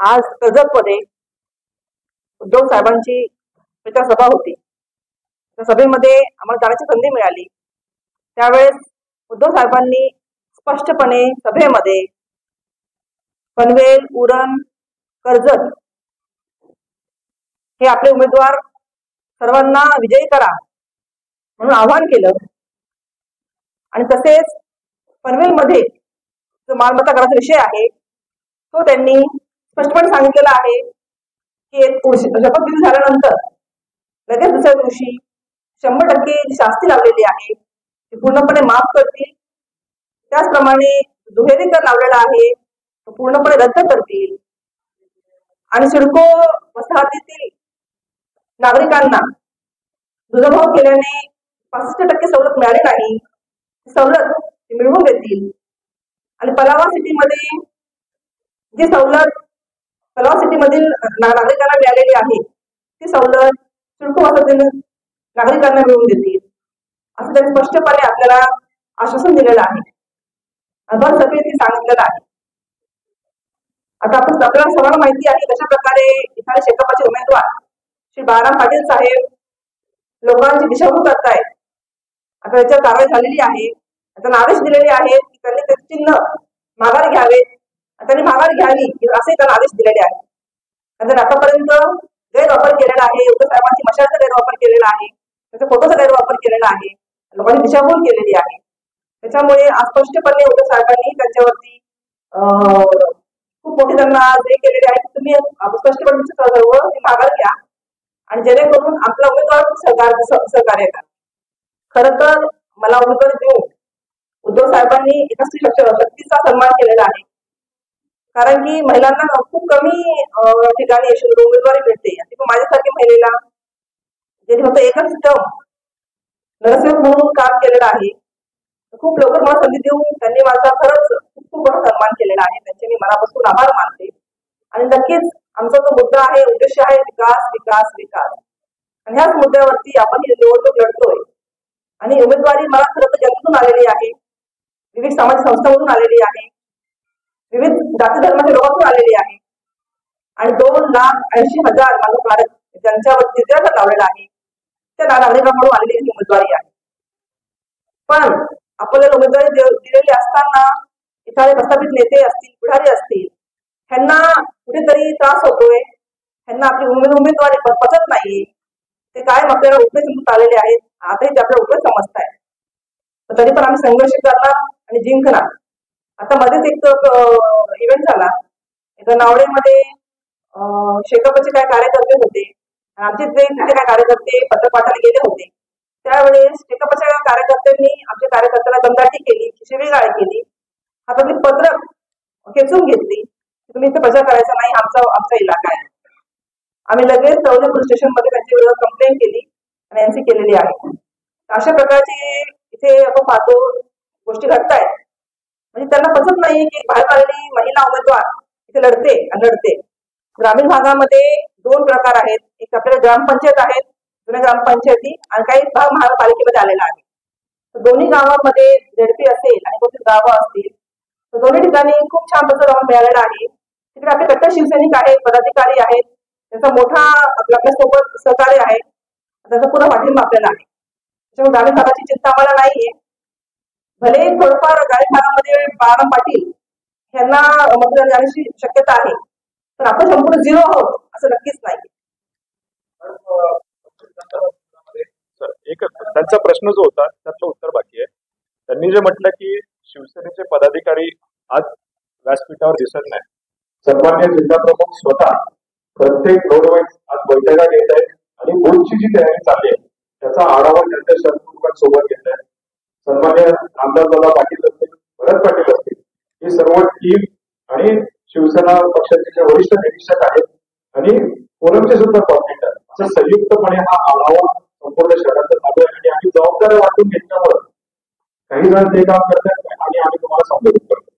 आज कर्जतमध्ये उद्धव साहेबांची प्रचार सभा होती। त्या सभेमध्ये आम्हाला जाण्याची संधी मिळाली। त्यावेळेस उद्धव साहेबांनी स्पष्टपणे सभेमध्ये पनवेल, उरण, कर्जत हे आपले उमेदवार सर्वांना विजयी करा म्हणून आवाहन केलं। आणि तसेच पनवेलमध्ये जो मालमत्ता कराचा विषय आहे तो त्यांनी स्पष्टपणे सांगितलेला आहे की शपथविधी झाल्यानंतर लगेच दुसऱ्या दिवशी 100% जी शास्ती लावलेली आहे ती पूर्णपणे माफ करतील। त्याचप्रमाणे दुहेरी कर लावलेला आहे तो पूर्णपणे रद्द करतील। आणि सिडको वसाहतीतील नागरिकांना दुजाभाव केल्याने 65% सवलत मिळाली नाही, सवलत मिळवून देतील। आणि पलावा सिटीमध्ये जी सवलत पलावा सिटीमधील नागरिकांना मिळालेली आहे ती सवलत सिडको वसाहतीतील नागरिकांना मिळवून देतील असं त्यांनी स्पष्टपणे आपल्याला आश्वासन दिलेलं आहे। अभर सभेत सांगितलेलं आहे। आता आपल्याला सर्वांना माहिती आहे कशा प्रकारे इथले शेकापचे उमेदवार श्री बाळाराम पाटील साहेब लोकांची दिशाभूल करतायत। आता याच्यावर कारवाई झालेली आहे। त्यांना आदेश दिलेले आहेत की त्यांनी त्याचे चिन्ह माघार घ्यावेत, त्यांनी माघार घ्यावी असे त्यांना आदेश दिलेले आहेत। त्यांनी आतापर्यंत गैरवापर केलेला आहे, उद्धव साहेबांची मशालचा गैरवापर केलेला आहे, त्याच्या फोटोचा गैरवापर केलेला आहे, लोकांनी दिशाभूल केलेली आहे। त्याच्यामुळे आज स्पष्टपणे उद्धव साहेबांनी त्यांच्यावरती खूप मोठी त्यांना हे केलेले आहे की तुम्ही स्पष्टपणे सर्व माघार घ्या आणि जेणेकरून आपला उमेदवार सहकार्य करा। खरं तर मला उमेदवारी देऊन उद्धव साहेबांनी एका स्त्री शक्तीचा सन्मान केलेला आहे। कारण की महिलांना खूप कमी ठिकाणी उमेदवारी मिळते। माझ्यासारख्या महिलेला ज्यांनी फक्त एकच टर्म नगरसेवक म्हणून काम केलेलं आहे, खूप लवकर मला संधी देऊन त्यांनी माझा खरंच खूप खूप मोठा सन्मान केलेला आहे। त्यांचे मी मनापासून आभार मानते। आणि नक्कीच आमचा जो मुद्दा आहे, उद्देश आहे विकास विकास विकास। आणि ह्याच मुद्द्यावरती आपण ही निवडणूक लढतोय। आणि उमेदवारी मला खरं तर जनतेतून आलेली आहे, विविध सामाजिक संस्थांमधून आलेली आहे, विविध जाती धर्माच्या लोकांतून आलेली आहे। आणि 2,80,000 माझं भारत ज्यांच्यावरती निर्यात लावलेला आहे त्या नागरिकांकडून आलेली ही उमेदवारी आहे। पण आपल्याला उमेदवारी दिलेली असताना इथले प्रस्थापित नेते असतील, पुढारी असतील, ह्यांना कुठेतरी त्रास होतोय, ह्यांना आपली उमेदवारी पचत नाहीये। ते कायम आपल्याला उपयोग समजून आलेले आहेत, आताही ते आपल्याला उपयोग समजताय। तरी पण आम्ही संघर्ष करणार आणि जिंकणार। आता मध्येच एक इव्हेंट झाला, एका नावडेमध्ये शेकापचे काय कार्यकर्ते होते, आमचे तिथे काय कार्यकर्ते पत्रपाठाला गेले होते। त्यावेळेस शेकापच्या कार्यकर्त्यांनी आमच्या कार्यकर्त्याला दमदाटी केली, शिवीगाळ केली, हातातली पत्रक खेचून घेतली, तुम्ही इथे प्रचार करायचा नाही, आमचा इलाका आहे। आम्ही लगेच तळोजा पोलीस स्टेशन मध्ये त्यांच्या विरोधात कंप्लेंट केली आणि एनसी केलेली आहे। अशा प्रकारचे इथे आपण पाहतो गोष्टी घडतायत। म्हणजे त्यांना पचत नाही की बाहेर आलेली महिला उमेदवार इथे लढते। ग्रामीण भागामध्ये 2 प्रकार आहेत, एक आपल्याला ग्रामपंचायत आहेत, जुन्या ग्रामपंचायती, आणि काही भाग महानगरपालिकेमध्ये आलेला आहे। तर दोन्ही गावामध्ये झेडपी असेल आणि कोणती गावं असतील तर दोन्ही ठिकाणी खूप छान प्रचार मिळालेला आहे। तिकडे आपले कट्टर शिवसैनिक आहेत, पदाधिकारी आहेत, त्याचा मोठा आपल्यासोबत सहकार्य आहे, त्याचा पुरा पाठिंबा आपल्याला आहे। त्याच्यामुळे ग्रामीण भागाची चिंता आम्हाला नाहीये। भले थोडंफार ग्रामीण भागामध्ये बाळाराम पाटील यांना मतदान जाण्याची शक्यता आहे, पण आपण संपूर्ण 0 आहोत असं नक्कीच नाही। एक त्यांचा प्रश्न जो होता त्याचं उत्तर बाकी आहे। त्यांनी जे म्हटलं की शिवसेनेचे पदाधिकारी आज व्यासपीठावर दिसत नाही, सन्मान्य जिल्हा प्रमुख स्वतः प्रत्येक रोड वाईज आज बैठका घेत आहेत आणि बूथची जी तयारी चालली आहे त्याचा आढावा त्यांच्या शहरप्रमुखांसोबत घेत आहेत। सन्मान्य आमदार पाटील असतील, भरत पाटील असतील, ही सर्व टीम आणि शिवसेना पक्षाचे जे वरिष्ठ निरीक्षक आहेत आणि फोरमचे सुद्धा कॉर्डिनेटर असं संयुक्तपणे हा आढावा संपूर्ण शहराचा चालू आहे। आणि आम्ही जबाबदारी वाटून घेतल्यामुळे काही जण ते काम करतात आणि आम्ही तुम्हाला संबोधित करतो।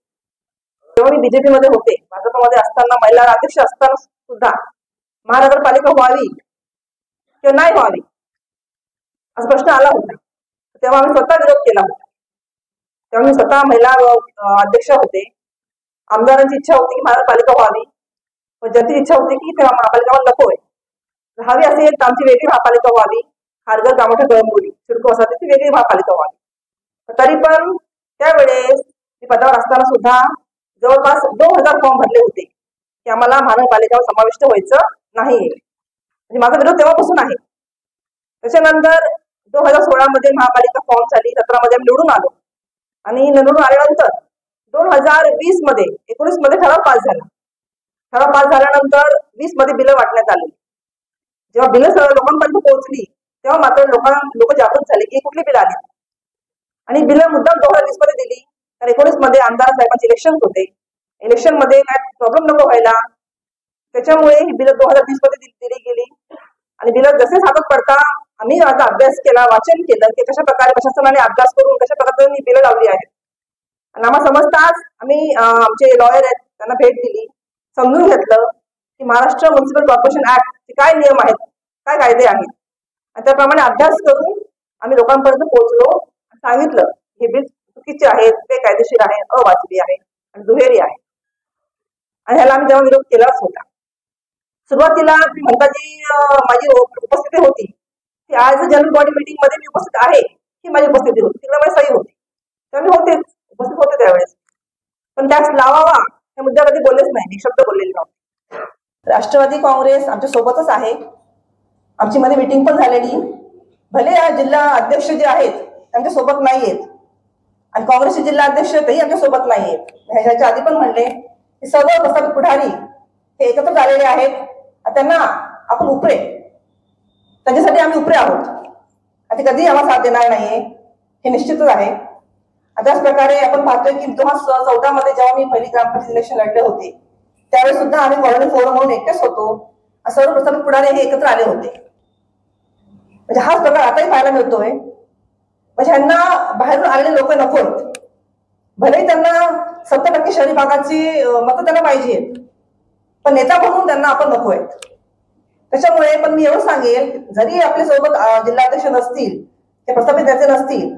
जेव्हा मी बीजेपी मध्ये होते, भाजपमध्ये असताना, महिला अध्यक्ष असताना सुद्धा महानगरपालिका व्हावी किंवा नाही व्हावी असा प्रश्न आला होता। तेव्हा आम्ही स्वतः विरोध केला होता। तेव्हा मी स्वतः महिला अध्यक्ष होते। आमदारांची इच्छा होती की महानगरपालिका व्हावी, पण जनतेची इच्छा होती की तेव्हा महापालिका नकोय, हवी असेल तर आमची वेगळी महापालिका व्हावी, खारघर गामोठा कळंबोली सिडको असा ती वेगळी महापालिका व्हावी। तरी पण त्यावेळेस मी पदावर असताना सुद्धा जवळपास 2000 फॉर्म भरले होते की आम्हाला महानगरपालिकेवर समाविष्ट व्हायचं नाही, म्हणजे माझा विरोध तेव्हापासून आहे। त्याच्यानंतर 2016 मध्ये महापालिका फॉर्म झाली, 17 मध्ये आम्ही निवडून आलो आणि निवडून आल्यानंतर 2020 मध्ये 19 मध्ये ठराव पास झाला। ठराव पास झाल्यानंतर 20 मध्ये बिलं वाटण्यात आली। जेव्हा बिलं लोकांपर्यंत पोहोचली तेव्हा मात्र लोक जागृत झाले की कुठली बिलं आली आणि बिलं मुद्दाम 2020 मध्ये दिली, तर 19 मध्ये आमदार साहेबांचे इलेक्शन होते, इलेक्शन मध्ये काय प्रॉब्लेम नको व्हायला त्याच्यामुळे ही बिलं 2020 मध्ये दिली गेली आणि बिलं जसे हातात पडता आम्ही माझा अभ्यास केला, वाचन केलं की कशा प्रकारे प्रशासनाने अभ्यास करून कशा प्रकारे ही बिलं लावली आहेत आणि आम्हाला समजताच आम्ही आमचे लॉयर आहेत त्यांना भेट दिली, समजून घेतलं की महाराष्ट्र म्युनिसिपल कॉर्पोरेशन ऍक्ट काय नियम आहेत, काय कायदे आहेत आणि त्याप्रमाणे अभ्यास करून आम्ही लोकांपर्यंत पोहोचलो, सांगितलं हे बिल चुकीचे आहेत, बेकायदेशीर आहे, अवाजवी आहे आणि दुहेरी आहे आणि ह्याला आम्ही जेव्हा विरोध केलाच होता। सुरुवातीला म्हणता जी माझी उपस्थिती होती ती आज जनरल बॉडी मीटिंग मध्ये मी उपस्थित आहे ही माझी उपस्थिती होती, तिला माझी सही होती, तर मी होतेच उपस्थित होते त्यावेळेस, पण टॅक्स लावावा या मुद्द्यावर कधी बोललेच नाही, एक शब्द बोललेले नव्हते। राष्ट्रवादी काँग्रेस आमच्या सोबतच आहे, आमची मध्ये मीटिंग पण झालेली, भले या जिल्हा अध्यक्ष जे आहेत त्यांच्या सोबत नाहीयेत आणि काँग्रेसचे जिल्हा अध्यक्ष तेही आमच्या सोबत नाहीयेत। ह्याच्या आधी पण म्हणले की सर्व प्रस्थापित पुढारी हे एकत्र झालेले आहेत, त्यांना आपण उपरे, त्यांच्यासाठी आम्ही उपरे आहोत, आता कधीही आम्हाला साथ देणार नाहीये हे निश्चितच आहे। त्याच प्रकारे आपण पाहतोय की 2014 मध्ये जेव्हा मी पहिली ग्रामपंचायत इलेक्शन लढले होते त्यावेळेस सुद्धा आम्ही कॉलनी फोरम म्हणून एकटेच होतो, सर्व प्रस्थापित पुढारी हे एकत्र आले होते, म्हणजे हाच प्रकार आताही पाहायला मिळतोय। म्हणजे ह्यांना बाहेरून आलेले लोक नको आहेत, भलेही त्यांना 70% शहरी भागाची मतं त्यांना पाहिजे, पण नेता म्हणून त्यांना आपण नको आहेत। त्याच्यामुळे पण मी एवढं सांगेल जरी आपल्या सोबत जिल्हाध्यक्ष नसतील, ते प्रस्थापित नेते नसतील,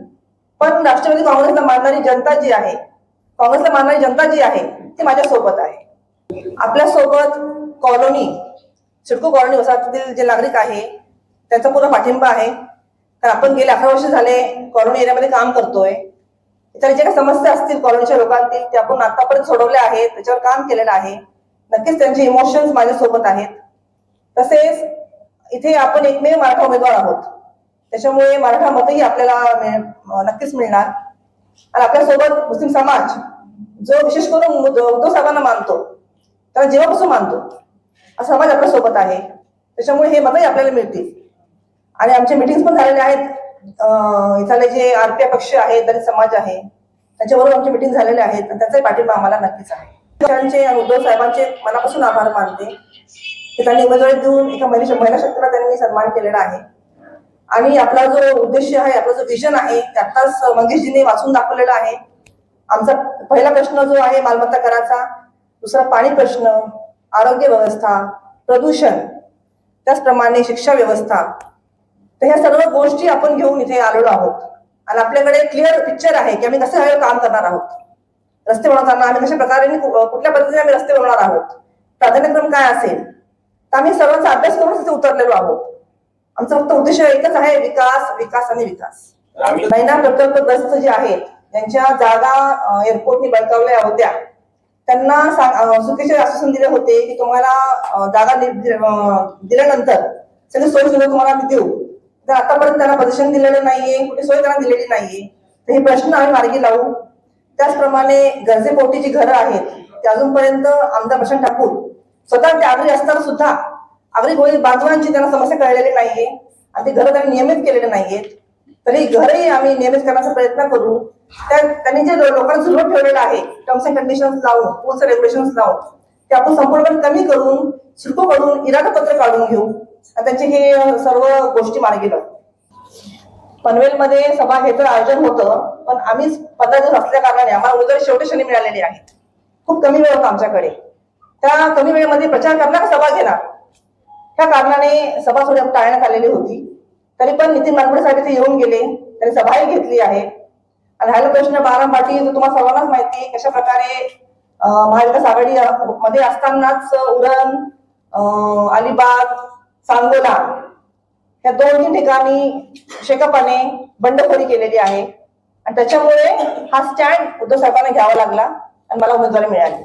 पण राष्ट्रवादी काँग्रेसला मानणारी जनता जी आहे, काँग्रेसला मानणारी जनता जी आहे ती माझ्या सोबत आहे। आपल्या सोबत कॉलनी सिडको कॉलनी वसाहतीतील जे नागरिक आहे त्यांचा पूर्ण पाठिंबा आहे, तर आपण गेले 11 वर्ष झाले कॉलनी एरियामध्ये काम करतोय, इतर जे काही समस्या असतील कॉलनीच्या लोकांतील ते आपण आतापर्यंत सोडवल्या आहेत, त्याच्यावर काम केलेलं आहे, नक्कीच त्यांचे इमोशन्स माझ्यासोबत आहेत। तसेच इथे आपण एकमेव मराठा उमेदवार आहोत, त्याच्यामुळे मराठा मतही आपल्याला नक्कीच मिळणार आणि आपल्यासोबत मुस्लिम समाज जो विशेष करून उद्धव साहेबांना मानतो, त्याला जेव्हापासून मानतो असा समाज आपल्या सोबत आहे, त्याच्यामुळे हे मतही आपल्याला मिळतील आणि आमचे मीटिंग्स पण झालेले आहेत। इथले जे आरपीआय पक्ष आहे, दलित समाज आहे, त्यांच्याबरोबर आमचे मीटिंग झालेले आहेत, त्यांचाही पाठिंबा आम्हाला नक्कीच आहे। आणि उद्धव साहेबांचे मनापासून आभार मानते की त्यांनी उमेदवारी देऊन एका महिला शक्तीला त्यांनी सन्मान केलेला आहे आणि आपला जो उद्देश आहे, आपला जो विजन आहे ते आत्ताच मंगेशजींनी वाचून दाखवलेला आहे। आमचा पहिला प्रश्न जो आहे मालमत्ता कराचा, दुसरा पाणी प्रश्न, आरोग्य व्यवस्था, प्रदूषण, त्याचप्रमाणे शिक्षा व्यवस्था, तर ह्या सर्व गोष्टी आपण घेऊन इथे आलेलो आहोत आणि आपल्याकडे क्लिअर पिक्चर आहे की आम्ही कसं काम करणार आहोत, रस्ते बनवताना आम्ही कशा प्रकारे कुठल्या पद्धतीने आम्ही रस्ते बनवणार आहोत, प्राधान्यक्रम काय असेल, तर आम्ही सर्वांचा अभ्यास करून तिथे उतरलेलो आहोत। आमचा फक्त उद्देश एकच आहे, विकास विकास आणि विकास। महिला प्रकल्पग्रस्त जे आहेत ज्यांच्या जागा एअरपोर्टने बळकावल्या होत्या त्यांना चुकीचे आश्वासन दिले होते की तुम्हाला जागा दिल्यानंतर सगळी सोय सुविधा तुम्हाला आम्ही देऊ, तर आतापर्यंत त्यांना पोझिशन दिलेलं नाहीये, कुठे सोय त्यांना दिलेली नाहीये, तर हे प्रश्न आम्ही मार्गी लावू। त्याचप्रमाणे गरजेपोटी जी घरं आहेत ते अजूनपर्यंत आमदार प्रशांत ठाकूर स्वतः ते आगरी असताना सुद्धा आगरी बांधवांची त्यांना समस्या कळलेली नाहीये आणि ते घरं त्यांनी नियमित केलेले नाहीयेत, तरी घरही आम्ही नियमित करण्याचा प्रयत्न करू। त्यांनी जे लोकांना सुरुवात ठेवलेलं आहे टर्म्स अँड कंडिशन्स लावून, रूल्स अँड रेग्युलेशन्स लावून, ते आपण संपूर्णपणे कमी करून सिडकोकडून इरादापत्र काढून घेऊ आणि त्यांचे हे सर्व गोष्टी मार्गी लावू। पनवेलमध्ये सभा घेतलं आयोजन होतं, पण आम्ही 15 दिवस असल्या कारणाने आम्हाला उमेदवारी शेवटी शनी मिळालेली आहे, खूप कमी वेळ होता आमच्याकडे, त्या कमी वेळेमध्ये प्रचार करणार सभा घेणार, त्या कारणाने सभा थोडी टाळण्यात आलेली होती। तरी पण नितीन मानपुडे साहेब इथे येऊन गेले, त्यांनी सभाही घेतली आहे आणि राहिला प्रश्न बारामती, जो तुम्हाला सर्वांनाच माहिती आहे कशा प्रकारे महाविकास आघाडी मध्ये असतानाच उरण, अलिबाग, सांगोला या 2-3 ठिकाणी शेकापाने बंडखोरी केलेली आहे आणि त्याच्यामुळे हा स्टँड उद्धव साहेबांना घ्यावा लागला आणि मला उमेदवारी मिळाली.